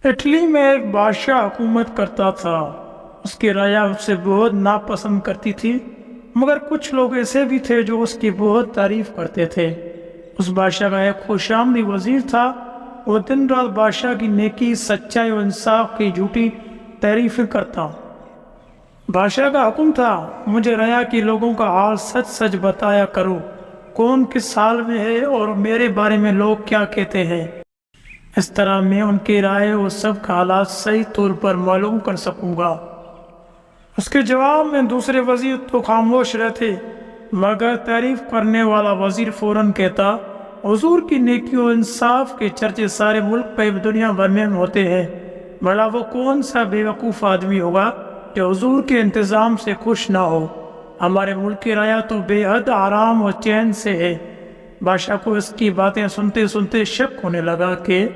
Italy میں ایک بادشاہ حکومت کرتا تھا۔ اس کی رعایا اسے بہت ناپسند کرتی تھی، مگر کچھ لوگ ایسے بھی تھے جو اس کی بہت تعریف کرتے تھے۔ اس بادشاہ کا ایک خوش آمدی وزیر تھا۔ وہ دن رات بادشاہ کی نیکی، سچائی اور انصاف کی جھوٹی تعریفیں کرتا۔ بادشاہ کا حکم تھا، مجھے رعایا کے لوگوں کا حال سچ سچ بتایا کرو، کون کس حال میں ہے اور میرے بارے میں لوگ کیا کہتے ہیں۔ اس طرح میں ان کی رائے اور سب کا حالات صحیح طور پر معلوم کر سکوں گا۔ اس کے جواب میں دوسرے وزیر تو خاموش رہتے، مگر تعریف کرنے والا وزیر فوراً کہتا، حضور کی نیکی اور انصاف کے چرچے سارے ملک پہ دنیا بھر میں ہوتے ہیں۔ بھلا وہ کون سا بے وقوف آدمی ہوگا جو حضور کے انتظام سے خوش نہ ہو۔ ہمارے ملک کی رعایا تو بے حد آرام اور چین سے ہے۔ بادشاہ کو اس کی باتیں سنتے سنتے شک ہونے لگا کہ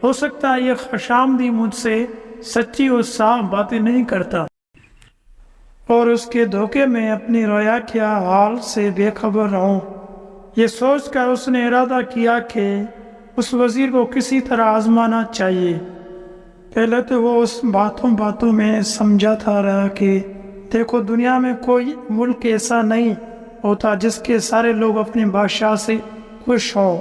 ہو سکتا ہے یہ خوشامدی مجھ سے سچی اور صاف باتیں نہیں کرتا، اور اس کے دھوکے میں اپنی رعایا کے حال سے بے خبر رہوں۔ یہ سوچ کر اس نے ارادہ کیا کہ اس وزیر کو کسی طرح آزمانا چاہیے۔ پہلے تو وہ اس باتوں میں سمجھاتا رہا کہ دیکھو، دنیا میں کوئی ملک ایسا نہیں ہوتا جس کے سارے لوگ اپنے بادشاہ سے خوش ہوں،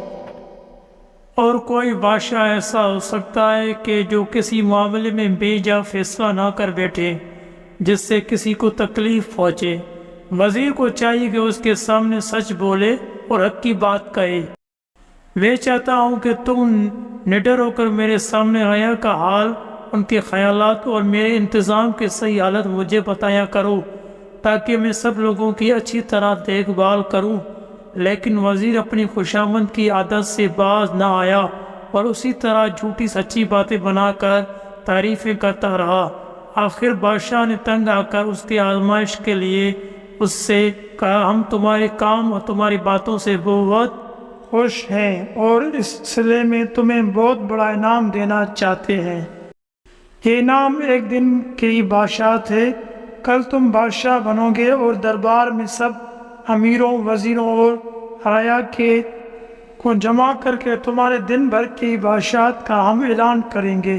اور کوئی بادشاہ ایسا ہو سکتا ہے کہ جو کسی معاملے میں بے جا فیصلہ نہ کر بیٹھے جس سے کسی کو تکلیف پہنچے۔ وزیر کو چاہیے کہ اس کے سامنے سچ بولے اور حق کی بات کہے۔ میں چاہتا ہوں کہ تم نڈر ہو کر میرے سامنے رعایا کا حال، ان کے خیالات اور میرے انتظام کی صحیح حالت مجھے بتایا کرو، تاکہ میں سب لوگوں کی اچھی طرح دیکھ بھال کروں۔ لیکن وزیر اپنی خوشامد کی عادت سے باز نہ آیا اور اسی طرح جھوٹی سچی باتیں بنا کر تعریفیں کرتا رہا۔ آخر بادشاہ نے تنگ آ کر اس کی آزمائش کے لیے اس سے کہا، ہم تمہارے کام اور تمہاری باتوں سے بہت خوش ہیں اور اس سلسلے میں تمہیں بہت بڑا انعام دینا چاہتے ہیں۔ یہ انعام ایک دن کی بادشاہت ہے۔ کل تم بادشاہ بنو گے اور دربار میں سب امیروں، وزیروں اور رعایا کو جمع کر کے تمہارے دن بھر کی بادشاہت کا ہم اعلان کریں گے۔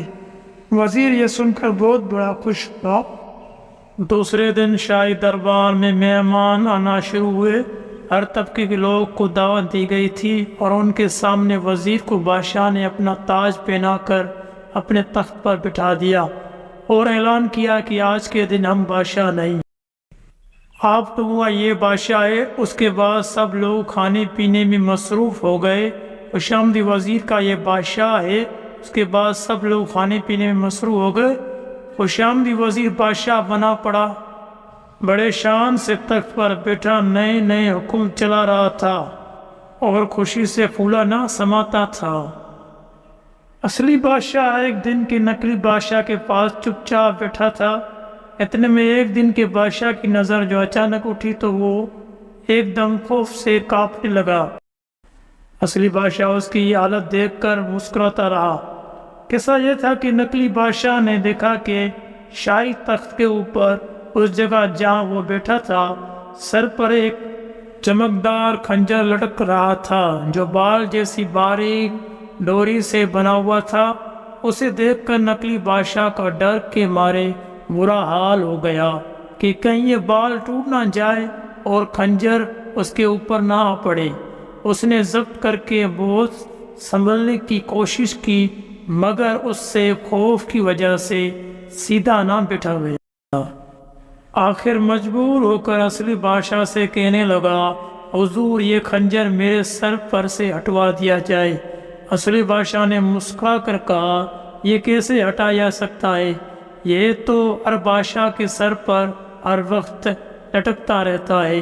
وزیر یہ سن کر بہت بڑا خوش ہوا۔ دوسرے دن شاہی دربار میں مہمان آنا شروع ہوئے۔ ہر طبقے کے لوگ کو دعوت دی گئی تھی اور ان کے سامنے وزیر کو بادشاہ نے اپنا تاج پہنا کر اپنے تخت پر بٹھا دیا اور اعلان کیا کہ آج کے دن ہم بادشاہ نہیں، آپ لوگوں کا یہ بادشاہ ہے۔ اس کے بعد سب لوگ کھانے پینے میں مصروف ہو گئے۔ خوشامدی وزیر کا یہ بادشاہ ہے۔ اس کے بعد سب لوگ کھانے پینے میں مصروف ہو گئے۔ خوشامدی وزیر بادشاہ بنا پڑا، بڑے شان سے تخت پر بیٹھا نئے نئے حکم چلا رہا تھا اور خوشی سے پھولا نہ سماتا تھا۔ اصلی بادشاہ ایک دن کے نقلی بادشاہ کے پاس چپ چاپ بیٹھا تھا۔ اتنے میں ایک دن کے بادشاہ کی نظر جو اچانک اٹھی تو وہ ایک دم خوف سے کانپنے لگا۔ اصلی بادشاہ اس کی یہ حالت دیکھ کر مسکراتا رہا۔ قصہ یہ تھا کہ نقلی بادشاہ نے دیکھا کہ شاہی تخت کے اوپر اس جگہ جہاں وہ بیٹھا تھا، سر پر ایک چمکدار خنجر لٹک رہا تھا جو بال جیسی باریک ڈوری سے بنا ہوا تھا۔ اسے دیکھ کر نقلی بادشاہ کا ڈر کے مارے برا حال ہو گیا کہ کہیں یہ بال ٹوٹ نہ جائے اور خنجر اس کے اوپر نہ آ پڑے۔ اس نے ضبط کر کے بہت سنبھلنے کی کوشش کی، مگر اس سے خوف کی وجہ سے سیدھا نہ بیٹھا گیا۔ آخر مجبور ہو کر اصلی بادشاہ سے کہنے لگا، حضور یہ خنجر میرے سر پر سے ہٹوا دیا جائے۔ اصلی بادشاہ نے مسکرا کر کہا، یہ کیسے ہٹایا جا سکتا ہے؟ یہ تو ہر بادشاہ کے سر پر ہر وقت لٹکتا رہتا ہے،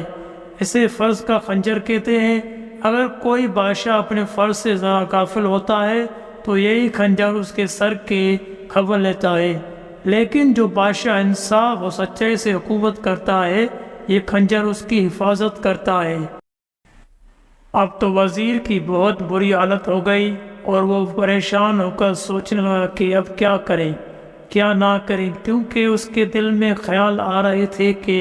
اسے فرض کا خنجر کہتے ہیں۔ اگر کوئی بادشاہ اپنے فرض سے ذرا غافل ہوتا ہے تو یہی خنجر اس کے سر کے کھول لیتا ہے، لیکن جو بادشاہ انصاف اور سچائی سے حکومت کرتا ہے، یہ خنجر اس کی حفاظت کرتا ہے۔ اب تو وزیر کی بہت بری حالت ہو گئی اور وہ پریشان ہو کر سوچنے لگا کہ اب کیا کریں کیا نہ کریں، کیونکہ اس کے دل میں خیال آ رہے تھے کہ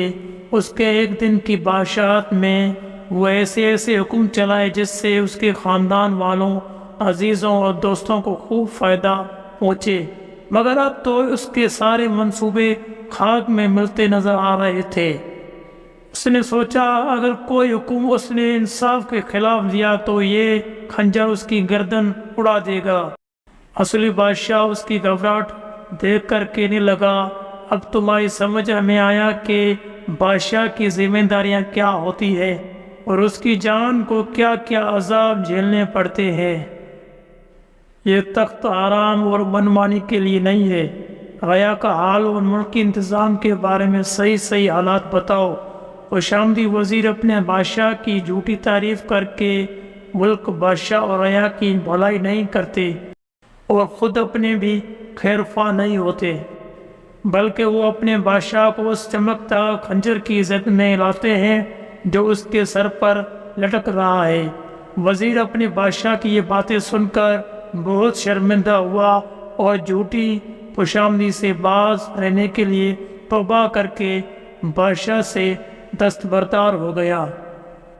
اس کے ایک دن کی بادشاہت میں وہ ایسے حکم چلائے جس سے اس کے خاندان والوں، عزیزوں اور دوستوں کو خوب فائدہ پہنچے۔ مگر اب تو اس کے سارے منصوبے خاک میں ملتے نظر آ رہے تھے۔ اس نے سوچا اگر کوئی حکم اس نے انصاف کے خلاف دیا تو یہ خنجر اس کی گردن اڑا دے گا۔ اصلی بادشاہ اس کی گھبراہٹ دیکھ کر کہنے لگا، اب تمہاری سمجھ میں آیا کہ بادشاہ کی ذمہ داریاں کیا ہوتی ہے اور اس کی جان کو کیا کیا عذاب جھیلنے پڑتے ہیں۔ یہ تخت آرام اور منمانی کے لیے نہیں ہے۔ غیا کا حال اور ملکی انتظام کے بارے میں صحیح حالات بتاؤ۔ خوشامدی وزیر اپنے بادشاہ کی جھوٹی تعریف کر کے ملک، بادشاہ اور رعایا کی بھلائی نہیں کرتے اور خود اپنے بھی خیرخواہ نہیں ہوتے، بلکہ وہ اپنے بادشاہ کو اس چمکتا خنجر کی زد میں لاتے ہیں جو اس کے سر پر لٹک رہا ہے۔ وزیر اپنے بادشاہ کی یہ باتیں سن کر بہت شرمندہ ہوا اور جھوٹی خوشامدی سے باز رہنے کے لیے توبہ کر کے بادشاہ سے دستبردار ہو گیا۔